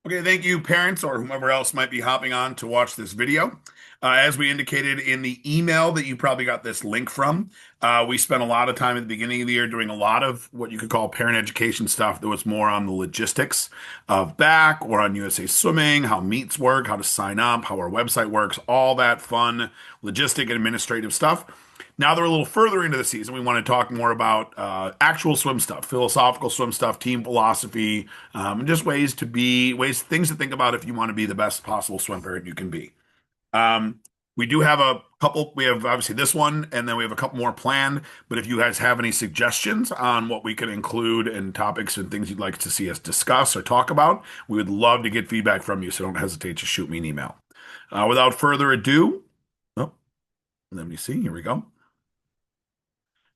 Okay, thank you, parents or whomever else might be hopping on to watch this video. As we indicated in the email that you probably got this link from, we spent a lot of time at the beginning of the year doing a lot of what you could call parent education stuff that was more on the logistics of BAC or on USA Swimming, how meets work, how to sign up, how our website works, all that fun logistic and administrative stuff. Now that we're a little further into the season, we want to talk more about actual swim stuff, philosophical swim stuff, team philosophy, and just things to think about if you want to be the best possible swim parent you can be. Um, we do have a couple, we have obviously this one, and then we have a couple more planned. But if you guys have any suggestions on what we could include and topics and things you'd like to see us discuss or talk about, we would love to get feedback from you. So don't hesitate to shoot me an email. Without further ado, oh, let me see. Here we go.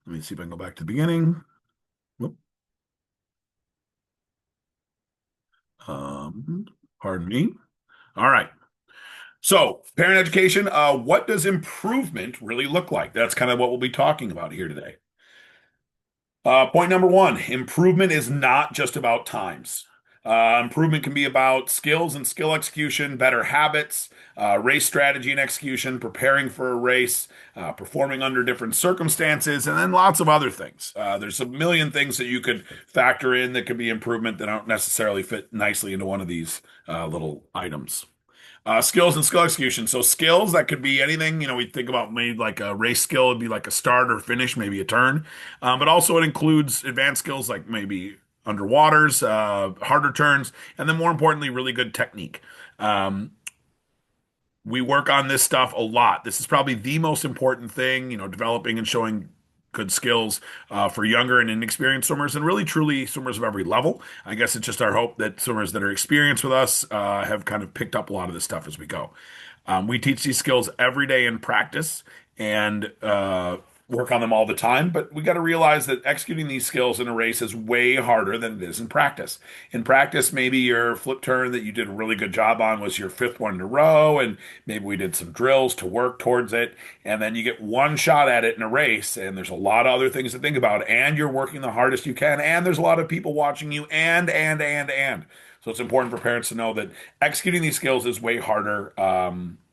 Let me see if I can go back to the beginning. Whoop. Um, Pardon me. All right. So, parent education, what does improvement really look like? That's kind of what we'll be talking about here today. Point number one, improvement is not just about times. Improvement can be about skills and skill execution, better habits, race strategy and execution, preparing for a race, performing under different circumstances, and then lots of other things. There's a million things that you could factor in that could be improvement that don't necessarily fit nicely into one of these little items. Skills and skill execution. So skills, that could be anything. We think about maybe like a race skill would be like a start or finish, maybe a turn. But also it includes advanced skills like maybe underwaters, harder turns, and then more importantly, really good technique. Um, we work on this stuff a lot. This is probably the most important thing, developing and showing good skills for younger and inexperienced swimmers, and really truly swimmers of every level. I guess it's just our hope that swimmers that are experienced with us have kind of picked up a lot of this stuff as we go. We teach these skills every day in practice and work on them all the time, but we got to realize that executing these skills in a race is way harder than it is in practice. In practice, maybe your flip turn that you did a really good job on was your fifth one in a row, and maybe we did some drills to work towards it, and then you get one shot at it in a race, and there's a lot of other things to think about, and you're working the hardest you can, and there's a lot of people watching you, and. So it's important for parents to know that executing these skills is way harder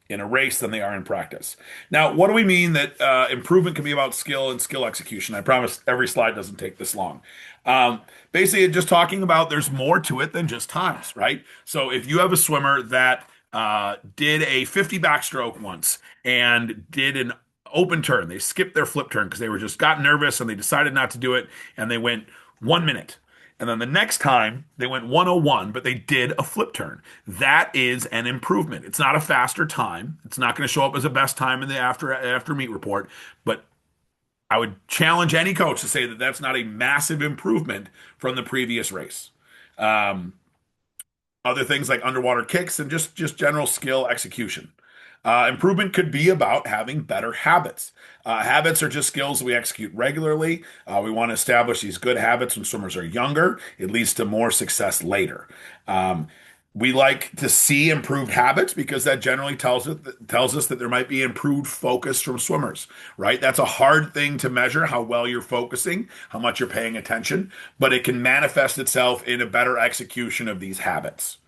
in a race than they are in practice. Now, what do we mean that improvement can be about skill and skill execution? I promise every slide doesn't take this long. Basically, just talking about there's more to it than just times, right? So if you have a swimmer that did a 50 backstroke once and did an open turn, they skipped their flip turn because they were just got nervous and they decided not to do it, and they went 1 minute. And then the next time they went 101, but they did a flip turn. That is an improvement. It's not a faster time. It's not going to show up as a best time in the after meet report, but I would challenge any coach to say that that's not a massive improvement from the previous race. Um, Other things like underwater kicks and just general skill execution. Improvement could be about having better habits. Habits are just skills we execute regularly. We want to establish these good habits when swimmers are younger. It leads to more success later. Um, we like to see improved habits because that generally tells us that there might be improved focus from swimmers, right? That's a hard thing to measure, how well you're focusing, how much you're paying attention, but it can manifest itself in a better execution of these habits.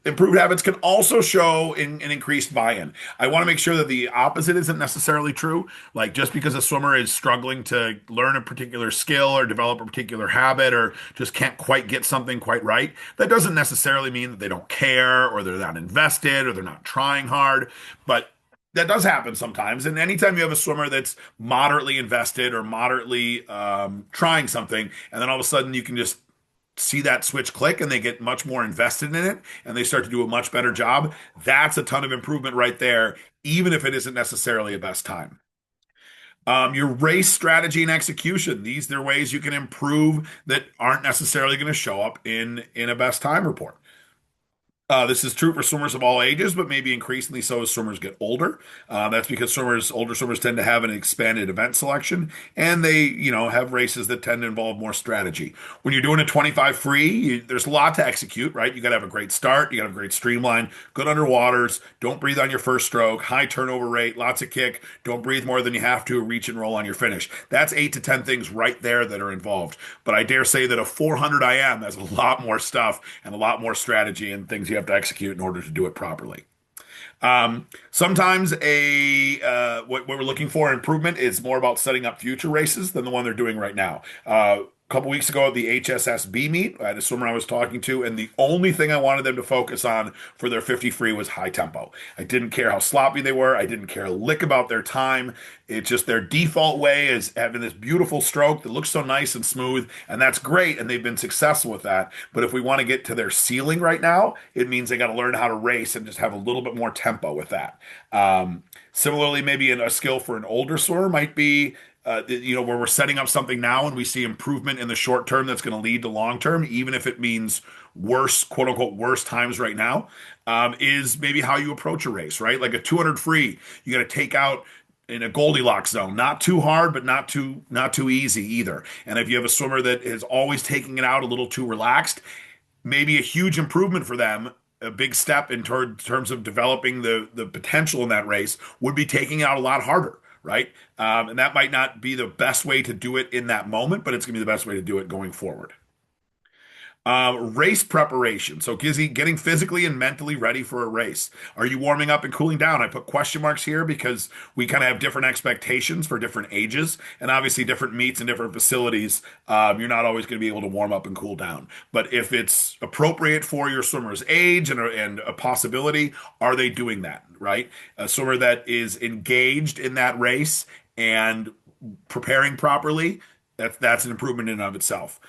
Improved habits can also show in an increased buy-in. I want to make sure that the opposite isn't necessarily true. Like just because a swimmer is struggling to learn a particular skill or develop a particular habit or just can't quite get something quite right, that doesn't necessarily mean that they don't care or they're not invested or they're not trying hard. But that does happen sometimes. And anytime you have a swimmer that's moderately invested or moderately trying something, and then all of a sudden you can just see that switch click and they get much more invested in it and they start to do a much better job, that's a ton of improvement right there, even if it isn't necessarily a best time. Your race strategy and execution, they're ways you can improve that aren't necessarily going to show up in a best time report. This is true for swimmers of all ages, but maybe increasingly so as swimmers get older. That's because older swimmers tend to have an expanded event selection, and they, have races that tend to involve more strategy. When you're doing a 25 free, there's a lot to execute, right? You got to have a great start, you got to have a great streamline, good underwaters, don't breathe on your first stroke, high turnover rate, lots of kick, don't breathe more than you have to, reach and roll on your finish. That's 8 to 10 things right there that are involved. But I dare say that a 400 IM has a lot more stuff and a lot more strategy and things you have to execute in order to do it properly. Sometimes what we're looking for improvement is more about setting up future races than the one they're doing right now. A couple weeks ago at the HSSB meet, I had a swimmer I was talking to, and the only thing I wanted them to focus on for their 50 free was high tempo. I didn't care how sloppy they were. I didn't care a lick about their time. It's just their default way is having this beautiful stroke that looks so nice and smooth, and that's great, and they've been successful with that. But if we want to get to their ceiling right now, it means they got to learn how to race and just have a little bit more tempo with that. Similarly, maybe a skill for an older swimmer might be where we're setting up something now and we see improvement in the short term that's going to lead to long term, even if it means worse, quote unquote, worse times right now, is maybe how you approach a race, right? Like a 200 free, you got to take out in a Goldilocks zone, not too hard, but not too easy either. And if you have a swimmer that is always taking it out a little too relaxed, maybe a huge improvement for them, a big step in terms of developing the potential in that race would be taking it out a lot harder, right? And that might not be the best way to do it in that moment, but it's going to be the best way to do it going forward. Race preparation. So getting physically and mentally ready for a race. Are you warming up and cooling down? I put question marks here because we kind of have different expectations for different ages and obviously different meets and different facilities. You're not always going to be able to warm up and cool down. But if it's appropriate for your swimmer's age and a possibility, are they doing that, right? A swimmer that is engaged in that race and preparing properly, that's an improvement in and of itself.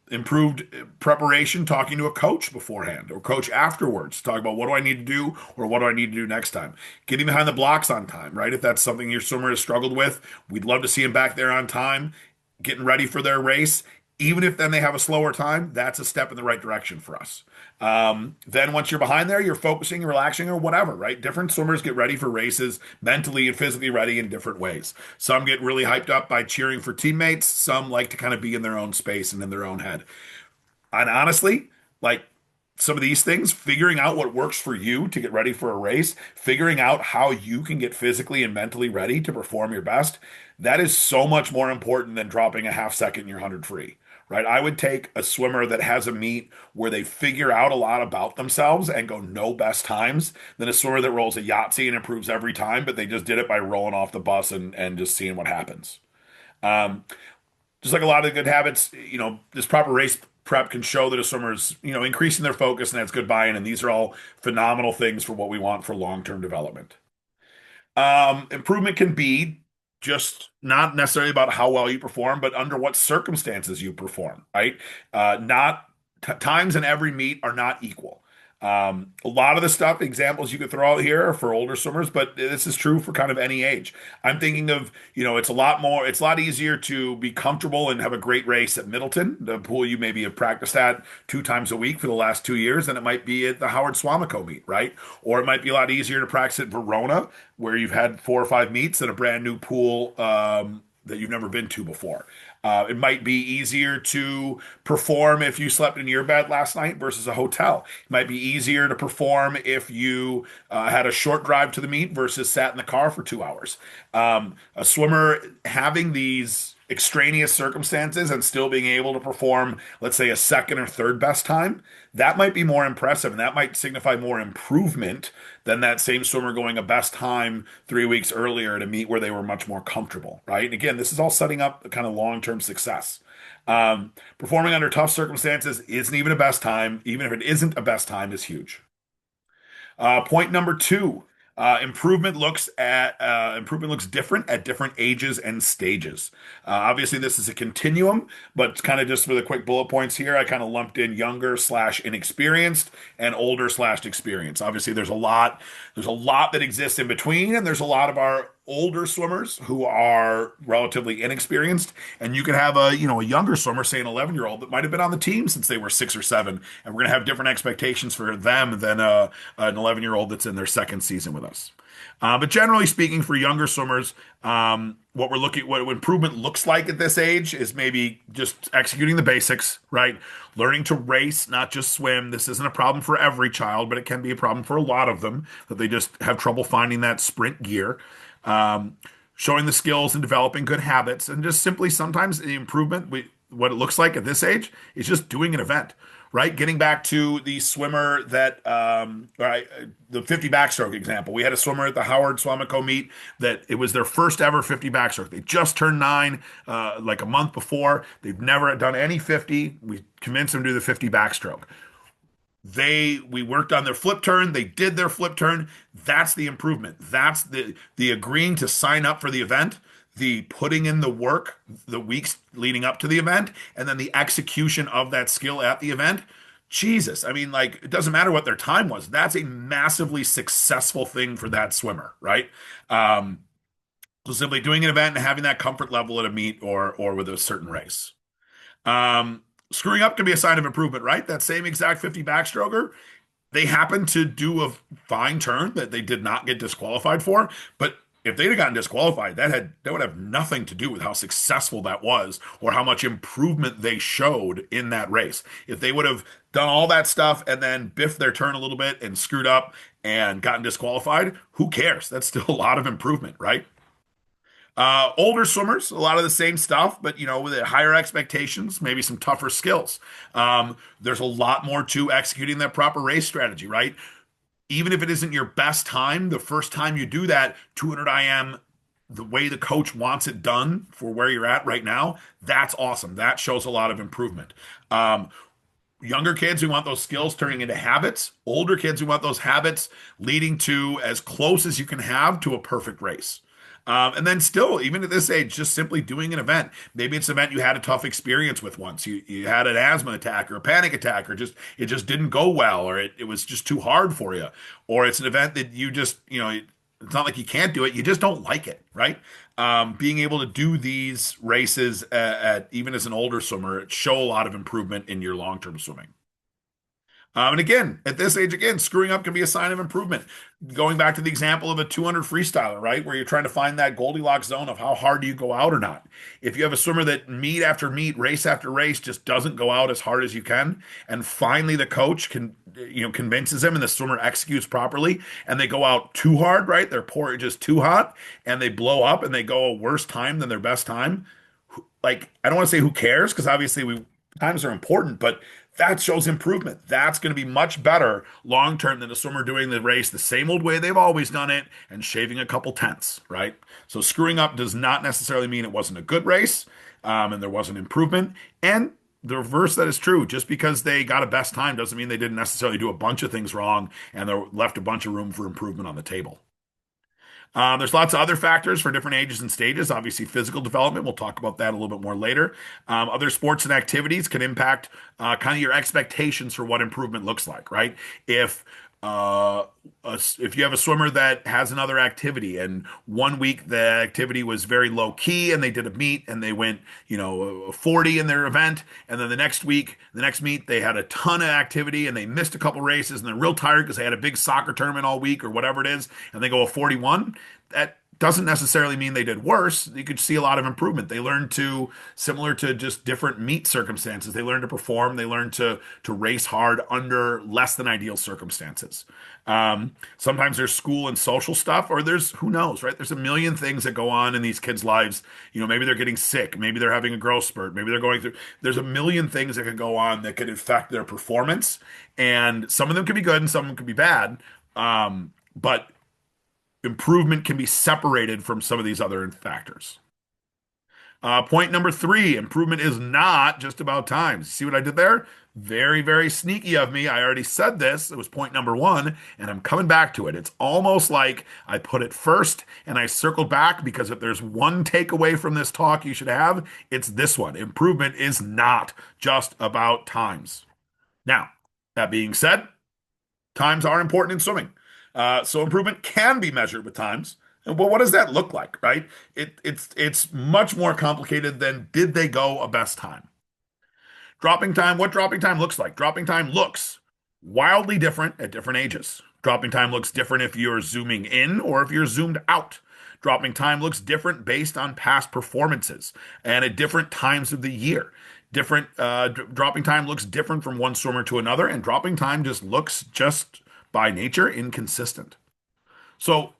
Improved preparation, talking to a coach beforehand or coach afterwards, talk about what do I need to do or what do I need to do next time. Getting behind the blocks on time, right? If that's something your swimmer has struggled with, we'd love to see him back there on time, getting ready for their race. Even if then they have a slower time, that's a step in the right direction for us. Then once you're behind there, you're focusing, relaxing, or whatever, right? Different swimmers get ready for races mentally and physically ready in different ways. Some get really hyped up by cheering for teammates. Some like to kind of be in their own space and in their own head. And honestly, like some of these things, figuring out what works for you to get ready for a race, figuring out how you can get physically and mentally ready to perform your best, that is so much more important than dropping a half second in your 100 free, right? I would take a swimmer that has a meet where they figure out a lot about themselves and go no best times than a swimmer that rolls a Yahtzee and improves every time, but they just did it by rolling off the bus and just seeing what happens. Um, just like a lot of good habits, this proper race prep can show that a swimmer's, increasing their focus and that's good buy-in. And these are all phenomenal things for what we want for long-term development. Improvement can be just not necessarily about how well you perform, but under what circumstances you perform, right? Not times in every meet are not equal. A lot of the stuff, examples you could throw out here are for older swimmers, but this is true for kind of any age. I'm thinking of, it's a lot easier to be comfortable and have a great race at Middleton, the pool you maybe have practiced at 2 times a week for the last 2 years, than it might be at the Howard Swamico meet, right? Or it might be a lot easier to practice at Verona, where you've had 4 or 5 meets in a brand new pool, that you've never been to before. It might be easier to perform if you slept in your bed last night versus a hotel. It might be easier to perform if you had a short drive to the meet versus sat in the car for 2 hours. A swimmer having these extraneous circumstances and still being able to perform, let's say, a second or third best time, that might be more impressive and that might signify more improvement than that same swimmer going a best time 3 weeks earlier to meet where they were much more comfortable, right? And again, this is all setting up a kind of long-term success. Performing under tough circumstances isn't even a best time. Even if it isn't a best time, is huge. Point number two, improvement looks different at different ages and stages. Obviously, this is a continuum, but kind of just for the quick bullet points here, I kind of lumped in younger slash inexperienced and older slash experienced. Obviously, there's a lot that exists in between, and there's a lot of our older swimmers who are relatively inexperienced, and you could have a younger swimmer, say an 11-year-old that might have been on the team since they were 6 or 7, and we're going to have different expectations for them than an 11-year-old that's in their second season with us. But generally speaking, for younger swimmers, what improvement looks like at this age is maybe just executing the basics, right? Learning to race, not just swim. This isn't a problem for every child, but it can be a problem for a lot of them that they just have trouble finding that sprint gear. Um, Showing the skills and developing good habits, and just simply sometimes the improvement, what it looks like at this age is just doing an event, right? Getting back to the swimmer that, right, the 50 backstroke example. We had a swimmer at the Howard Swamico meet that it was their first ever 50 backstroke. They just turned 9, like a month before. They've never done any 50. We convinced them to do the 50 backstroke. We worked on their flip turn. They did their flip turn. That's the improvement. That's the agreeing to sign up for the event, the putting in the work the weeks leading up to the event, and then the execution of that skill at the event. Jesus, I mean, like, it doesn't matter what their time was. That's a massively successful thing for that swimmer, right? Um, so simply doing an event and having that comfort level at a meet or with a certain race. Screwing up can be a sign of improvement, right? That same exact 50 backstroker, they happened to do a fine turn that they did not get disqualified for, but if they'd have gotten disqualified, that would have nothing to do with how successful that was or how much improvement they showed in that race. If they would have done all that stuff and then biffed their turn a little bit and screwed up and gotten disqualified, who cares? That's still a lot of improvement, right? Older swimmers, a lot of the same stuff, but with higher expectations, maybe some tougher skills. There's a lot more to executing that proper race strategy, right? Even if it isn't your best time, the first time you do that 200 IM, the way the coach wants it done for where you're at right now, that's awesome. That shows a lot of improvement. Um, Younger kids who want those skills turning into habits, older kids who want those habits leading to as close as you can have to a perfect race. And then still, even at this age, just simply doing an event. Maybe it's an event you had a tough experience with once. You had an asthma attack or a panic attack, or just it just didn't go well, or it was just too hard for you. Or it's an event that you just, it's not like you can't do it, you just don't like it, right? Being able to do these races at even as an older swimmer, it show a lot of improvement in your long-term swimming. And again, at this age, again, screwing up can be a sign of improvement. Going back to the example of a 200 freestyler, right, where you're trying to find that Goldilocks zone of how hard do you go out or not. If you have a swimmer that meet after meet, race after race, just doesn't go out as hard as you can, and finally the coach convinces him, and the swimmer executes properly, and they go out too hard, right? They're pouring just too hot, and they blow up, and they go a worse time than their best time. Like, I don't want to say who cares, because obviously times are important, but that shows improvement. That's going to be much better long term than a swimmer doing the race the same old way they've always done it and shaving a couple tenths, right? So screwing up does not necessarily mean it wasn't a good race, and there wasn't improvement. And the reverse that is true. Just because they got a best time doesn't mean they didn't necessarily do a bunch of things wrong and they left a bunch of room for improvement on the table. There's lots of other factors for different ages and stages. Obviously, physical development. We'll talk about that a little bit more later. Other sports and activities can impact kind of your expectations for what improvement looks like, right? Uh, if you have a swimmer that has another activity and one week the activity was very low key and they did a meet and they went, 40 in their event, and then the next week, the next meet, they had a ton of activity and they missed a couple races and they're real tired because they had a big soccer tournament all week or whatever it is, and they go a 41, that doesn't necessarily mean they did worse. You could see a lot of improvement. They learned to, similar to just different meet circumstances, they learned to perform, they learned to race hard under less than ideal circumstances. Sometimes there's school and social stuff, or there's, who knows, right? There's a million things that go on in these kids' lives. Maybe they're getting sick, maybe they're having a growth spurt, maybe they're going through, there's a million things that can go on that could affect their performance. And some of them could be good and some of them could be bad. But improvement can be separated from some of these other factors. Point number 3, improvement is not just about times. See what I did there? Very, very sneaky of me. I already said this. It was point number 1, and I'm coming back to it. It's almost like I put it first and I circled back, because if there's one takeaway from this talk you should have, it's this one. Improvement is not just about times. Now, that being said, times are important in swimming. So improvement can be measured with times. Well, what does that look like, right? It's much more complicated than did they go a best time? Dropping time, what dropping time looks like? Dropping time looks wildly different at different ages. Dropping time looks different if you're zooming in or if you're zoomed out. Dropping time looks different based on past performances and at different times of the year. Dropping time looks different from one swimmer to another, and dropping time just looks just by nature inconsistent. So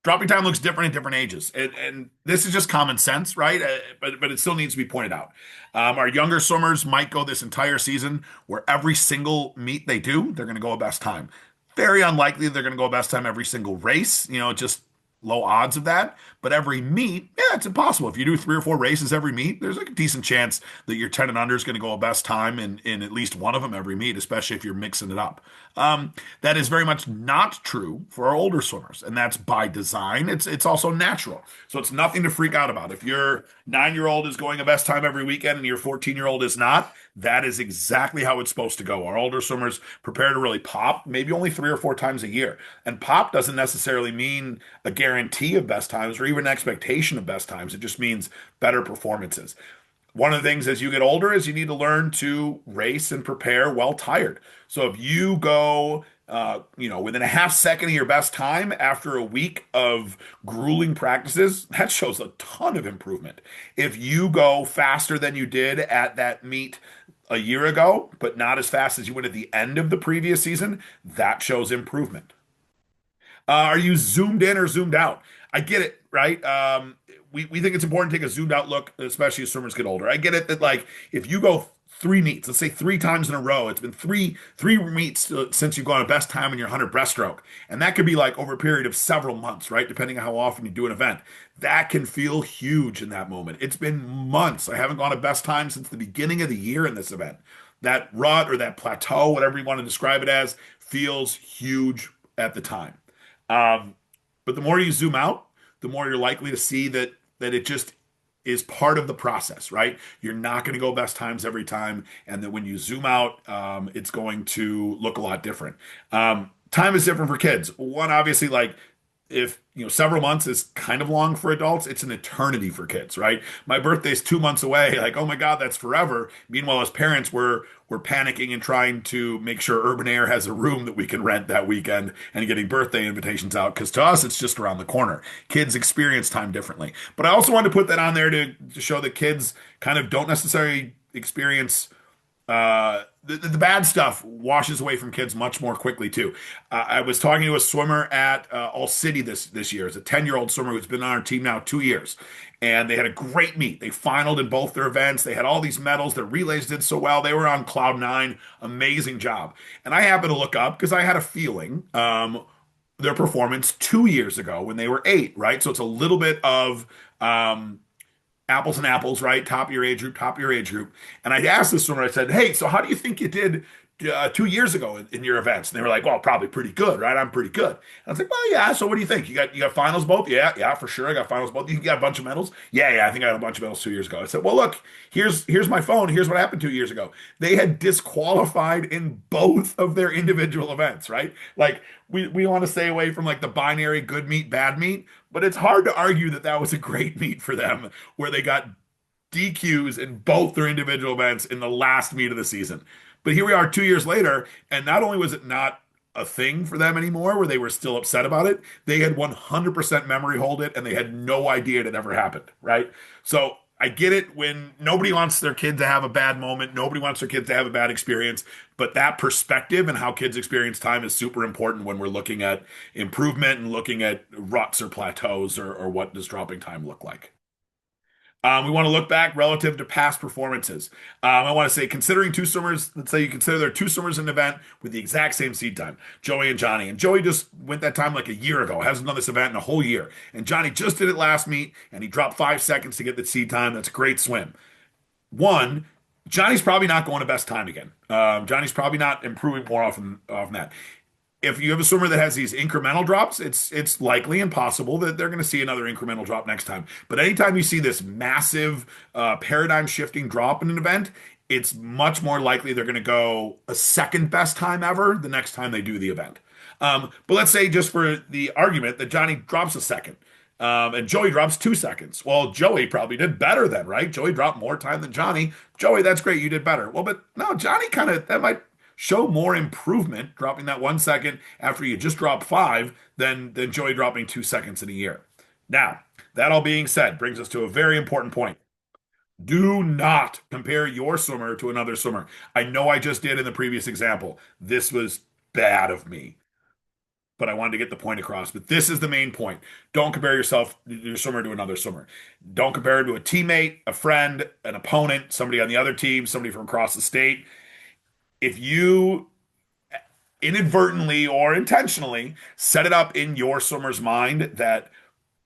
dropping time looks different at different ages, and this is just common sense, right? But it still needs to be pointed out. Our younger swimmers might go this entire season where every single meet they do, they're going to go a best time. Very unlikely they're going to go a best time every single race. Just low odds of that. But every meet, yeah, it's impossible. If you do 3 or 4 races every meet, there's like a decent chance that your 10 and under is going to go a best time in at least one of them every meet, especially if you're mixing it up. That is very much not true for our older swimmers, and that's by design. It's also natural, so it's nothing to freak out about. If your 9-year-old is going a best time every weekend and your 14-year-old is not, that is exactly how it's supposed to go. Our older swimmers prepare to really pop maybe only 3 or 4 times a year, and pop doesn't necessarily mean a guarantee of best times or even an expectation of best times. It just means better performances. One of the things as you get older is you need to learn to race and prepare well tired. So if you go, within a half second of your best time after a week of grueling practices, that shows a ton of improvement. If you go faster than you did at that meet a year ago, but not as fast as you went at the end of the previous season, that shows improvement. Are you zoomed in or zoomed out? I get it, right? We think it's important to take a zoomed out look, especially as swimmers get older. I get it that like if you go 3 meets, let's say 3 times in a row, it's been three meets since you've gone a best time in your 100 breaststroke, and that could be like over a period of several months, right? Depending on how often you do an event, that can feel huge in that moment. It's been months. I haven't gone a best time since the beginning of the year in this event. That rut or that plateau, whatever you want to describe it as, feels huge at the time. Um, but the more you zoom out, the more you're likely to see that it just is part of the process, right? You're not going to go best times every time, and that when you zoom out, it's going to look a lot different. Time is different for kids. One, obviously, like if several months is kind of long for adults, it's an eternity for kids, right? My birthday's 2 months away. Like, oh my God, that's forever. Meanwhile, as parents, we're panicking and trying to make sure Urban Air has a room that we can rent that weekend and getting birthday invitations out because to us it's just around the corner. Kids experience time differently. But I also wanted to put that on there to show that kids kind of don't necessarily experience the bad stuff washes away from kids much more quickly too. I was talking to a swimmer at All City this year. It's a 10-year-old swimmer who's been on our team now 2 years, and they had a great meet. They finaled in both their events. They had all these medals. Their relays did so well. They were on cloud nine. Amazing job. And I happened to look up because I had a feeling their performance 2 years ago when they were 8, right? So it's a little bit of apples and apples, right? Top of your age group, top of your age group. And I asked this swimmer, I said, hey, so how do you think you did 2 years ago in your events? And they were like, well, probably pretty good, right? I'm pretty good. And I was like, well, yeah. So what do you think? You got finals both? Yeah, yeah, for sure. I got finals both. You got a bunch of medals? Yeah, yeah. I think I got a bunch of medals 2 years ago. I said, well, look, here's my phone. Here's what happened 2 years ago. They had disqualified in both of their individual events, right? Like we want to stay away from like the binary good meet, bad meet, but it's hard to argue that that was a great meet for them where they got DQs in both their individual events in the last meet of the season. But here we are 2 years later, and not only was it not a thing for them anymore where they were still upset about it, they had 100% memory hold it and they had no idea it had ever happened, right? So I get it when nobody wants their kid to have a bad moment, nobody wants their kids to have a bad experience, but that perspective and how kids experience time is super important when we're looking at improvement and looking at ruts or plateaus or what does dropping time look like. We want to look back relative to past performances. I want to say, considering two swimmers, let's say you consider there are two swimmers in an event with the exact same seed time, Joey and Johnny. And Joey just went that time like a year ago, hasn't done this event in a whole year. And Johnny just did it last meet, and he dropped 5 seconds to get the seed time. That's a great swim. One, Johnny's probably not going to best time again. Johnny's probably not improving more often that. If you have a swimmer that has these incremental drops, it's likely and possible that they're going to see another incremental drop next time. But anytime you see this massive paradigm shifting drop in an event, it's much more likely they're going to go a second best time ever the next time they do the event. But let's say just for the argument that Johnny drops a second, and Joey drops 2 seconds. Well, Joey probably did better then, right? Joey dropped more time than Johnny. Joey, that's great, you did better. Well, but no, Johnny kind of that might show more improvement dropping that 1 second after you just dropped five than Joey dropping 2 seconds in a year. Now, that all being said, brings us to a very important point. Do not compare your swimmer to another swimmer. I know I just did in the previous example. This was bad of me, but I wanted to get the point across. But this is the main point. Don't compare your swimmer to another swimmer. Don't compare him to a teammate, a friend, an opponent, somebody on the other team, somebody from across the state. If you inadvertently or intentionally set it up in your swimmer's mind that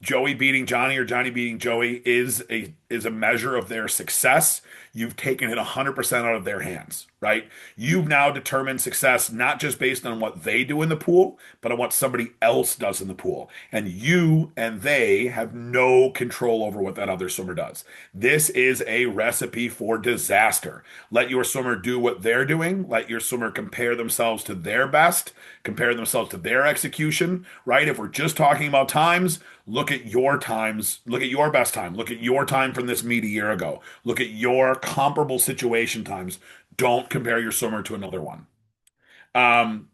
Joey beating Johnny or Johnny beating Joey is a measure of their success. You've taken it 100% out of their hands, right? You've now determined success not just based on what they do in the pool, but on what somebody else does in the pool. And you and they have no control over what that other swimmer does. This is a recipe for disaster. Let your swimmer do what they're doing. Let your swimmer compare themselves to their best, compare themselves to their execution, right? If we're just talking about times, look at your times, look at your best time, look at your time from this meet a year ago, look at your comparable situation times. Don't compare your swimmer to another one. Um,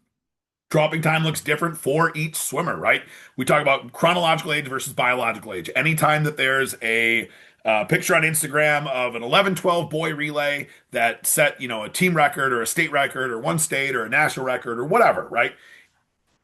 Dropping time looks different for each swimmer, right? We talk about chronological age versus biological age. Anytime that there's a picture on Instagram of an 11-12 boy relay that set, a team record or a state record or one state or a national record or whatever, right?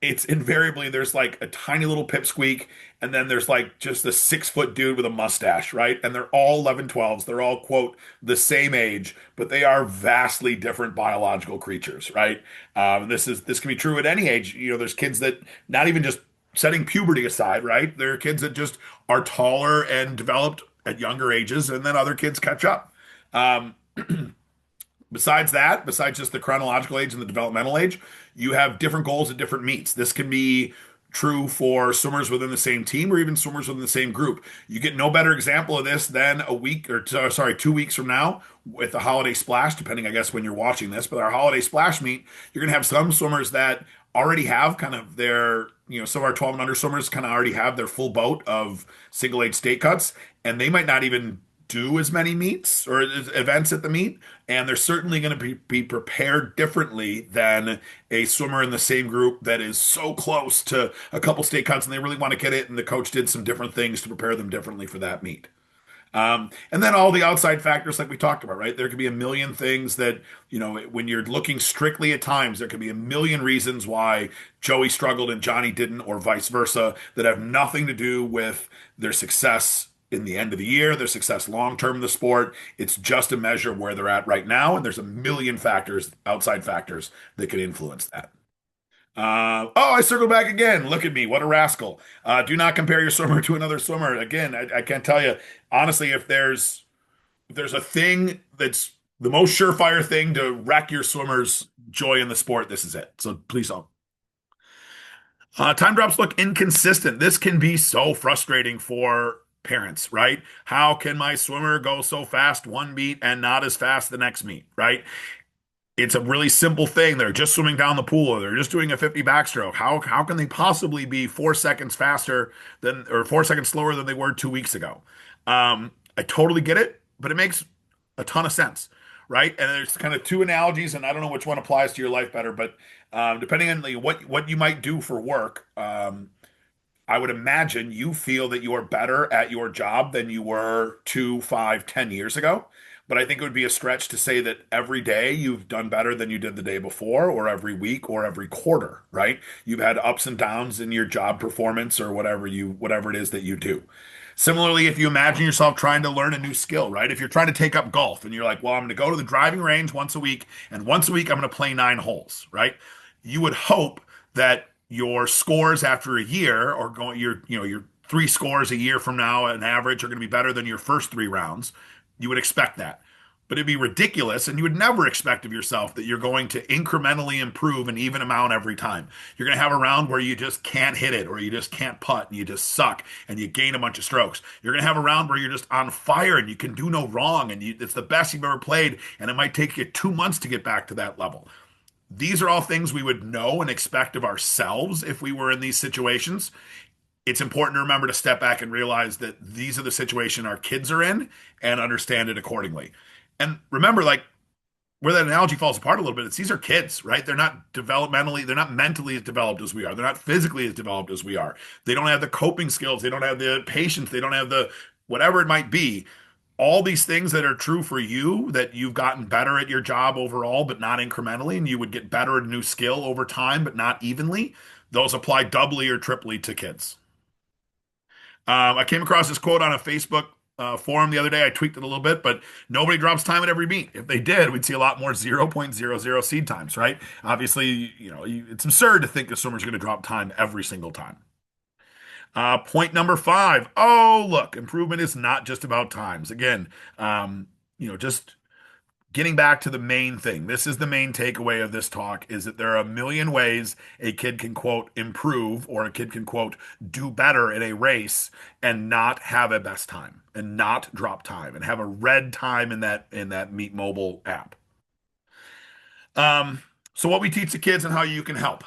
It's invariably there's like a tiny little pipsqueak, and then there's like just a 6 foot dude with a mustache, right? And they're all 11-12s. They're all, quote, the same age, but they are vastly different biological creatures, right? This can be true at any age. There's kids that not even just setting puberty aside, right? There are kids that just are taller and developed at younger ages, and then other kids catch up. Um, Besides that, besides just the chronological age and the developmental age, you have different goals at different meets. This can be true for swimmers within the same team or even swimmers within the same group. You get no better example of this than a week or sorry, 2 weeks from now with the holiday splash, depending, I guess, when you're watching this. But our holiday splash meet, you're going to have some swimmers that already have kind of their, some of our 12 and under swimmers kind of already have their full boat of single age state cuts, and they might not even do as many meets or events at the meet, and they're certainly going to be prepared differently than a swimmer in the same group that is so close to a couple state cuts and they really want to get it, and the coach did some different things to prepare them differently for that meet. And then all the outside factors, like we talked about, right? There could be a million things that, when you're looking strictly at times, there could be a million reasons why Joey struggled and Johnny didn't, or vice versa, that have nothing to do with their success in the end of the year, their success long term in the sport. It's just a measure of where they're at right now, and there's a million factors, outside factors, that could influence that. I circled back again. Look at me, what a rascal. Do not compare your swimmer to another swimmer. Again, I can't tell you honestly if there's a thing that's the most surefire thing to wreck your swimmer's joy in the sport, this is it. So please don't. Time drops look inconsistent. This can be so frustrating for parents, right? How can my swimmer go so fast one meet and not as fast the next meet, right? It's a really simple thing. They're just swimming down the pool, or they're just doing a 50 backstroke. How can they possibly be 4 seconds faster than or 4 seconds slower than they were 2 weeks ago? I totally get it, but it makes a ton of sense, right? And there's kind of two analogies, and I don't know which one applies to your life better, but depending on what you might do for work, I would imagine you feel that you are better at your job than you were 2, 5, 10 years ago. But I think it would be a stretch to say that every day you've done better than you did the day before, or every week, or every quarter, right? You've had ups and downs in your job performance or whatever it is that you do. Similarly, if you imagine yourself trying to learn a new skill, right? If you're trying to take up golf and you're like, well, I'm going to go to the driving range once a week, and once a week I'm going to play 9 holes, right? You would hope that your scores after a year, or your 3 scores a year from now, an average, are going to be better than your first 3 rounds. You would expect that. But it'd be ridiculous, and you would never expect of yourself that you're going to incrementally improve an even amount every time. You're going to have a round where you just can't hit it, or you just can't putt, and you just suck, and you gain a bunch of strokes. You're going to have a round where you're just on fire, and you can do no wrong, and it's the best you've ever played, and it might take you 2 months to get back to that level. These are all things we would know and expect of ourselves if we were in these situations. It's important to remember to step back and realize that these are the situation our kids are in and understand it accordingly. And remember, like, where that analogy falls apart a little bit, it's these are kids, right? They're not developmentally, they're not mentally as developed as we are. They're not physically as developed as we are. They don't have the coping skills. They don't have the patience. They don't have the whatever it might be. All these things that are true for you, that you've gotten better at your job overall, but not incrementally, and you would get better at a new skill over time, but not evenly, those apply doubly or triply to kids. I came across this quote on a Facebook forum the other day. I tweaked it a little bit, but nobody drops time at every meet. If they did, we'd see a lot more 0.00 seed times, right? Obviously, it's absurd to think a swimmer's going to drop time every single time. Point number five. Oh, look, improvement is not just about times. Again, just getting back to the main thing. This is the main takeaway of this talk is that there are a million ways a kid can quote improve or a kid can quote do better in a race and not have a best time and not drop time and have a red time in that Meet Mobile app. Um, so what we teach the kids and how you can help.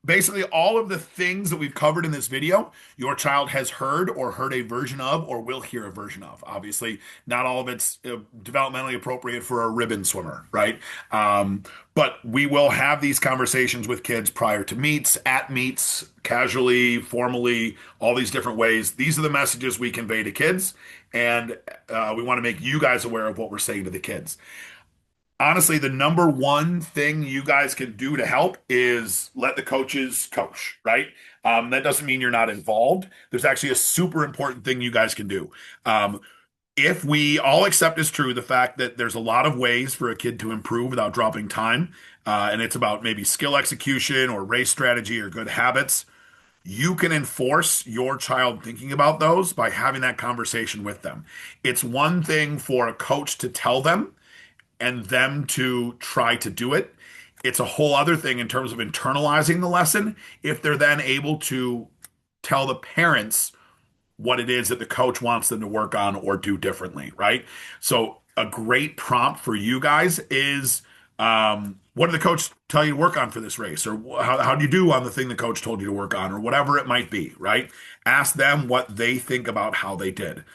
Basically, all of the things that we've covered in this video, your child has heard or heard a version of or will hear a version of. Obviously, not all of it's developmentally appropriate for a ribbon swimmer, right? But we will have these conversations with kids prior to meets, at meets, casually, formally, all these different ways. These are the messages we convey to kids, and we want to make you guys aware of what we're saying to the kids. Honestly, the number one thing you guys can do to help is let the coaches coach, right? That doesn't mean you're not involved. There's actually a super important thing you guys can do. If we all accept as true the fact that there's a lot of ways for a kid to improve without dropping time, and it's about maybe skill execution or race strategy or good habits, you can enforce your child thinking about those by having that conversation with them. It's one thing for a coach to tell them and them to try to do it. It's a whole other thing in terms of internalizing the lesson if they're then able to tell the parents what it is that the coach wants them to work on or do differently, right? So a great prompt for you guys is what did the coach tell you to work on for this race? Or how do you do on the thing the coach told you to work on or whatever it might be, right? Ask them what they think about how they did.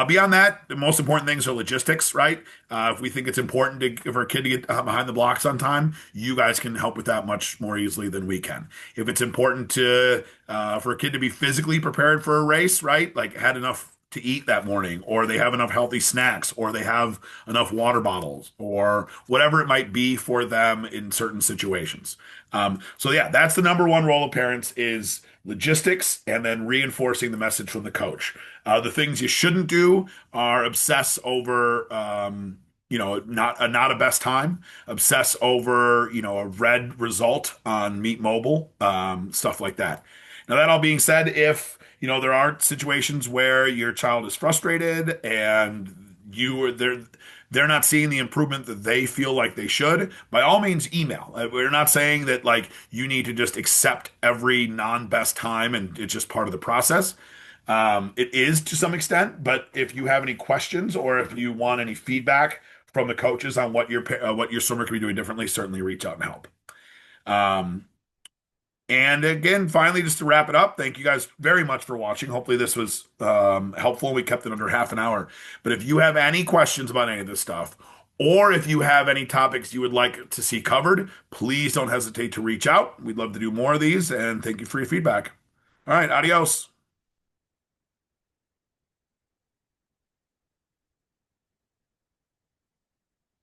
Beyond that, the most important things are logistics, right? If we think it's important for a kid to get behind the blocks on time, you guys can help with that much more easily than we can. If it's important for a kid to be physically prepared for a race, right? Like had enough to eat that morning, or they have enough healthy snacks, or they have enough water bottles, or whatever it might be for them in certain situations. So yeah, that's the number one role of parents is logistics and then reinforcing the message from the coach. The things you shouldn't do are obsess over, not a best time, obsess over, a red result on Meet Mobile, stuff like that. Now, that all being said, if there are situations where your child is frustrated and they're not seeing the improvement that they feel like they should, by all means email. We're not saying that like you need to just accept every non-best time and it's just part of the process. It is to some extent, but if you have any questions or if you want any feedback from the coaches on what your swimmer could be doing differently, certainly reach out and help. Um, and again, finally, just to wrap it up, thank you guys very much for watching. Hopefully, this was helpful. We kept it under half an hour. But if you have any questions about any of this stuff, or if you have any topics you would like to see covered, please don't hesitate to reach out. We'd love to do more of these. And thank you for your feedback. All right, adios.